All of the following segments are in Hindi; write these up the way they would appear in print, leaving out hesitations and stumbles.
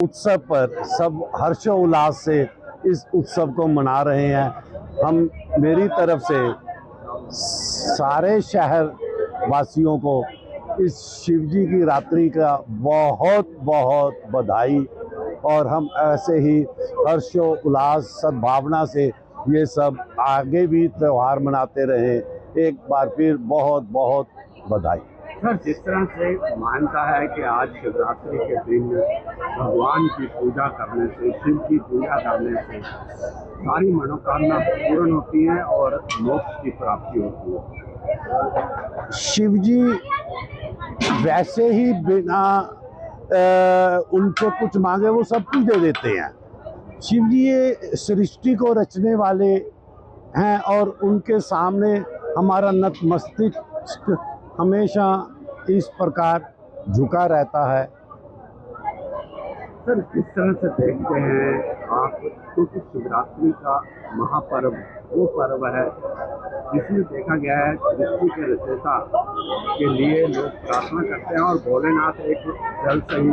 उत्सव पर सब हर्षोल्लास से इस उत्सव को मना रहे हैं। हम मेरी तरफ से सारे शहर वासियों को इस शिवजी की रात्रि का बहुत बहुत बधाई, और हम ऐसे ही हर्षोल्लास सद्भावना से ये सब आगे भी त्यौहार मनाते रहें। एक बार फिर बहुत बहुत बधाई। सर, जिस तरह से मानता है कि आज शिवरात्रि के दिन भगवान की पूजा करने से, शिव की पूजा करने से सारी मनोकामना पूर्ण होती है और मोक्ष की प्राप्ति होती है। शिव जी वैसे ही बिना उनसे कुछ मांगे वो सब कुछ दे देते हैं। शिव जी ये सृष्टि को रचने वाले हैं और उनके सामने हमारा नतमस्तक हमेशा इस प्रकार झुका रहता है। सर, किस तरह से देखते हैं आप, क्योंकि शिवरात्रि का महापर्व वो पर्व है जिसमें देखा गया है सृष्टि के रचयिता के लिए लोग प्रार्थना करते हैं और भोलेनाथ एक जल से ही,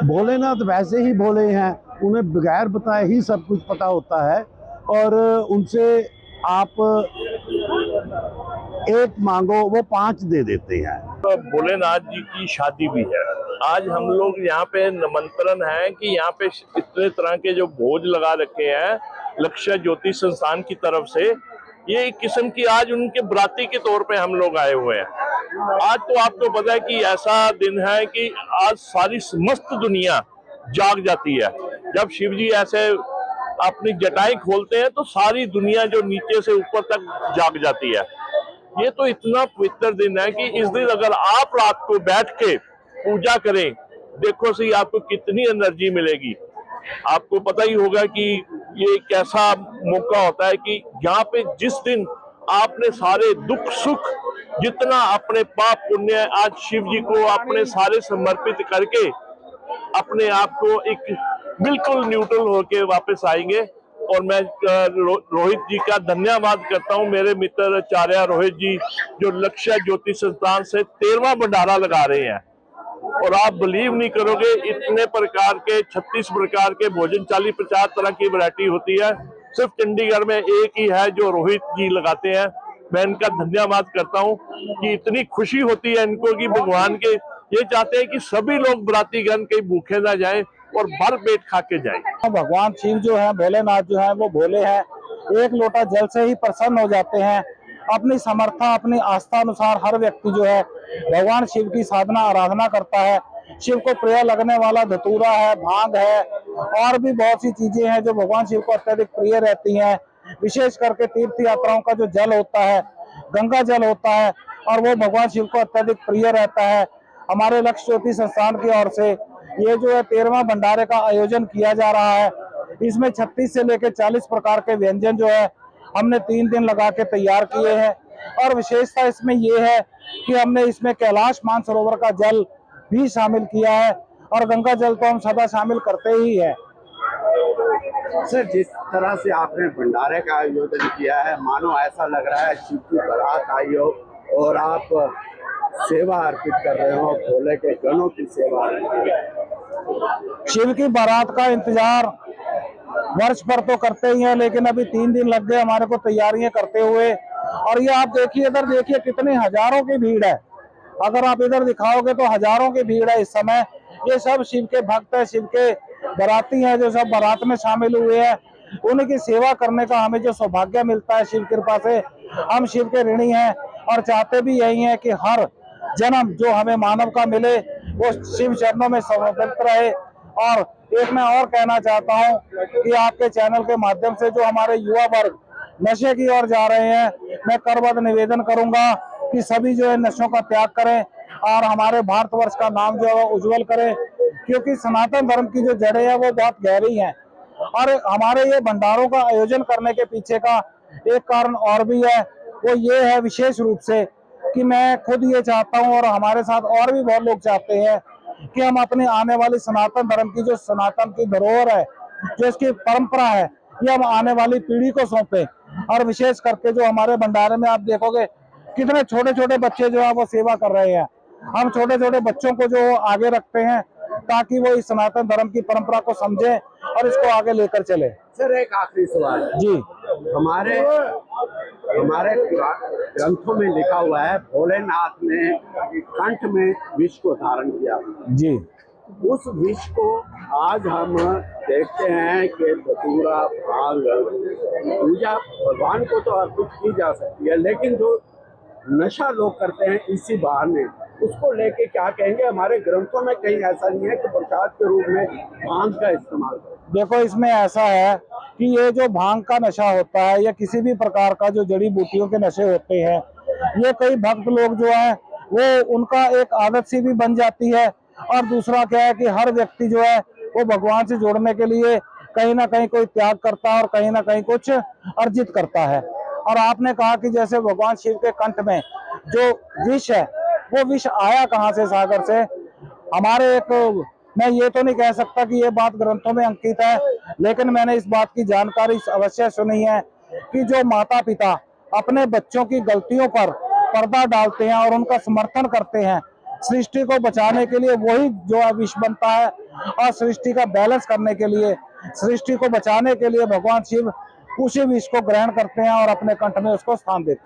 भोलेनाथ वैसे ही भोले हैं, उन्हें बगैर बताए ही सब कुछ पता होता है और उनसे आप एक मांगो वो 5 दे देते हैं। तो भोलेनाथ जी की शादी भी है आज। हम लोग यहाँ पे निमंत्रण है कि यहाँ पे इतने तरह के जो भोज लगा रखे हैं लक्ष्य ज्योति संस्थान की तरफ से, ये एक किस्म की आज उनके बराती के तौर पे हम लोग आए हुए हैं। आज तो आपको पता है कि ऐसा दिन है कि आज सारी समस्त दुनिया जाग जाती है। जब शिव जी ऐसे अपनी जटाएं खोलते हैं तो सारी दुनिया जो नीचे से ऊपर तक जाग जाती है। ये तो इतना पवित्र दिन है कि इस दिन अगर आप रात को बैठ के पूजा करें, देखो सही आपको कितनी एनर्जी मिलेगी। आपको पता ही होगा कि ये कैसा मौका होता है कि यहाँ पे जिस दिन आपने सारे दुख सुख जितना अपने पाप पुण्य आज शिव जी को अपने सारे समर्पित करके अपने आप को एक बिल्कुल न्यूट्रल होके वापस आएंगे। और मैं रोहित जी का धन्यवाद करता हूं, मेरे मित्र आचार्य रोहित जी जो लक्ष्य ज्योति संस्थान से 13वां भंडारा लगा रहे हैं। और आप बिलीव नहीं करोगे, इतने प्रकार के 36 प्रकार के भोजन, 40-50 तरह की वैरायटी होती है। सिर्फ चंडीगढ़ में एक ही है जो रोहित जी लगाते हैं। मैं इनका धन्यवाद करता हूं कि इतनी खुशी होती है इनको कि भगवान के ये चाहते हैं कि सभी लोग बरातीगण कहीं भूखे ना जाएं और भर पेट खा के जाएं। भगवान शिव जो है, भोलेनाथ जो है वो भोले हैं, एक लोटा जल से ही प्रसन्न हो जाते हैं। अपनी समर्था अपनी आस्था अनुसार हर व्यक्ति जो है भगवान शिव की साधना आराधना करता है। शिव को प्रिय लगने वाला धतूरा है, भांग है और भी बहुत सी चीजें हैं जो भगवान शिव को अत्यधिक प्रिय रहती हैं। विशेष करके तीर्थ यात्राओं का जो जल होता है, गंगा जल होता है, और वो भगवान शिव को अत्यधिक प्रिय रहता है। हमारे लक्ष्य ज्योति संस्थान की ओर से ये जो है 13वां भंडारे का आयोजन किया जा रहा है। इसमें 36 से लेकर 40 प्रकार के व्यंजन जो है हमने 3 दिन लगा के तैयार किए हैं। और विशेषता इसमें ये है कि हमने इसमें कैलाश मानसरोवर का जल भी शामिल किया है और गंगा जल तो हम सदा शामिल करते ही है। सर, जिस तरह से आपने भंडारे का आयोजन किया है, मानो ऐसा लग रहा है शिव की बारात आई हो और आप सेवा अर्पित कर रहे हो, भोले के गणों की सेवा। शिव की बारात का इंतजार वर्ष भर तो करते ही हैं, लेकिन अभी 3 दिन लग गए हमारे को तैयारियां करते हुए। और ये आप देखिए, इधर देखिए कितनी हजारों की भीड़ है। अगर आप इधर दिखाओगे तो हजारों की भीड़ है इस समय। ये सब शिव के भक्त है, शिव के बाराती हैं जो सब बारात में शामिल हुए हैं। उनकी सेवा करने का हमें जो सौभाग्य मिलता है शिव कृपा से, हम शिव के ऋणी हैं और चाहते भी यही है कि हर जन्म जो हमें मानव का मिले वो शिव चरणों में समर्पित रहे। और एक मैं और कहना चाहता हूं कि आपके चैनल के माध्यम से जो हमारे युवा वर्ग नशे की ओर जा रहे हैं, मैं करबद्ध निवेदन करूंगा कि सभी जो है नशों का त्याग करें और हमारे भारतवर्ष का नाम जो है वो उज्जवल करें, क्योंकि सनातन धर्म की जो जड़ें हैं वो बहुत गहरी हैं। और हमारे ये भंडारों का आयोजन करने के पीछे का एक कारण और भी है, वो ये है विशेष रूप से कि मैं खुद ये चाहता हूँ और हमारे साथ और भी बहुत लोग चाहते हैं कि हम अपने आने वाली सनातन धर्म की जो सनातन की धरोहर है, जो इसकी परंपरा है, ये हम आने वाली पीढ़ी को सौंपें। और विशेष करके जो हमारे भंडारे में आप देखोगे कितने छोटे छोटे बच्चे जो है वो सेवा कर रहे हैं। हम छोटे छोटे बच्चों को जो आगे रखते हैं ताकि वो इस सनातन धर्म की परंपरा को समझे और इसको आगे लेकर चले। सर एक आखिरी सवाल जी, हमारे हमारे ग्रंथों में लिखा हुआ है भोलेनाथ ने कंठ में विष को धारण किया। जी, उस विष को आज हम देखते हैं कि धतूरा भांग पूजा भगवान को तो अर्पित की जा सकती है, लेकिन जो नशा लोग करते हैं इसी बहाने, उसको लेके क्या कहेंगे? हमारे ग्रंथों में कहीं ऐसा नहीं है कि प्रसाद के रूप में भांग का इस्तेमाल करें। देखो इसमें ऐसा है कि ये जो भांग का नशा होता है या किसी भी प्रकार का जो जड़ी बूटियों के नशे होते हैं, ये कई भक्त लोग जो है वो उनका एक आदत सी भी बन जाती है। और दूसरा क्या है कि हर व्यक्ति जो है वो भगवान से जोड़ने के लिए कहीं ना कहीं कोई त्याग करता है और कहीं ना कहीं कुछ अर्जित करता है। और आपने कहा कि जैसे भगवान शिव के कंठ में जो विष है, वो विष आया कहाँ से? सागर से। हमारे एक, मैं ये तो नहीं कह सकता कि ये बात ग्रंथों में अंकित है, लेकिन मैंने इस बात की जानकारी अवश्य सुनी है कि जो माता पिता अपने बच्चों की गलतियों पर पर्दा डालते हैं और उनका समर्थन करते हैं, सृष्टि को बचाने के लिए वही जो है विष बनता है। और सृष्टि का बैलेंस करने के लिए, सृष्टि को बचाने के लिए भगवान शिव उसी विष को ग्रहण करते हैं और अपने कंठ में उसको स्थान देते हैं।